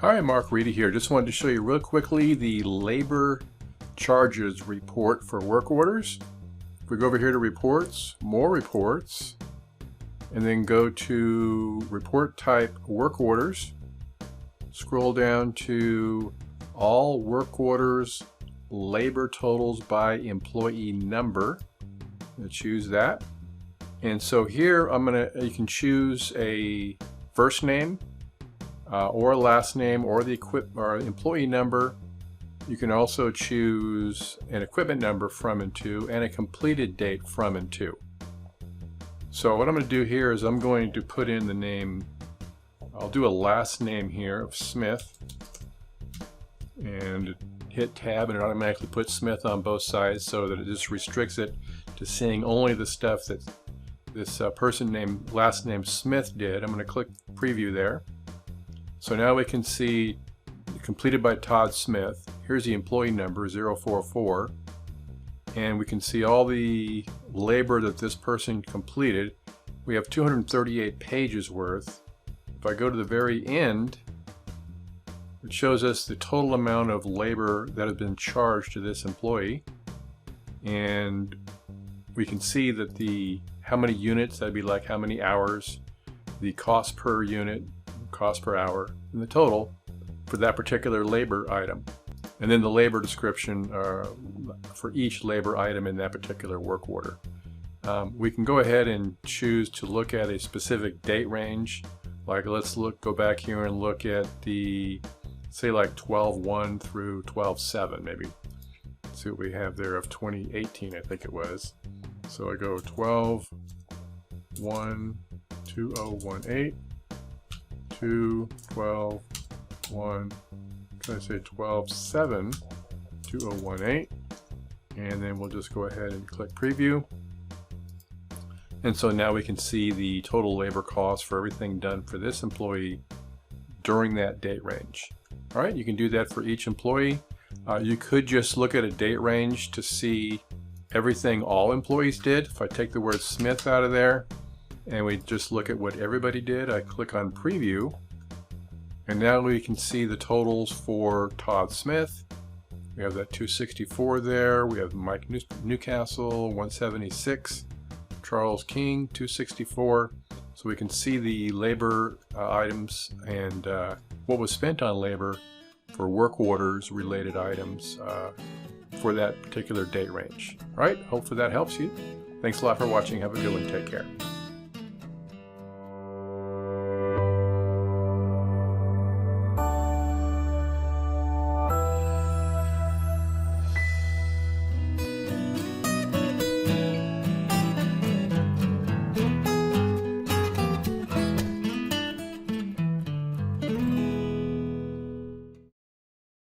Hi, Mark Reedy here. Just wanted to show you real quickly the labor charges report for work orders. If we go over here to reports, more reports, and then go to report type work orders, scroll down to all work orders labor totals by employee number. I'm going to choose that. And so here you can choose a first name, or last name, or the employee number. You can also choose an equipment number from and to, and a completed date from and to. So what I'm going to do here is I'm going to put in the name. I'll do a last name here of Smith, and hit tab, and it automatically puts Smith on both sides so that it just restricts it to seeing only the stuff that this person named last name Smith did. I'm going to click preview there. So now we can see completed by Todd Smith. Here's the employee number 044, and we can see all the labor that this person completed. We have 238 pages worth. If I go to the very end, it shows us the total amount of labor that has been charged to this employee, and we can see that how many units, that'd be like how many hours, the cost per unit, cost per hour, and the total for that particular labor item, and then the labor description for each labor item in that particular work order. We can go ahead and choose to look at a specific date range. Like let's go back here and look at the, say like 12/1 through 12/7 maybe. Let's see what we have there of 2018, I think it was. So I go 12/1/2018 to 12/1, can I say 12/7/2018, and then we'll just go ahead and click preview. And so now we can see the total labor cost for everything done for this employee during that date range. All right, you can do that for each employee. You could just look at a date range to see everything all employees did. If I take the word Smith out of there and we just look at what everybody did, I click on preview, and now we can see the totals for Todd Smith. We have that 264 there. We have Mike Newcastle 176, Charles King 264. So we can see the labor items and what was spent on labor for work orders related items for that particular date range. All right, hopefully that helps you. Thanks a lot for watching. Have a good one. Take care.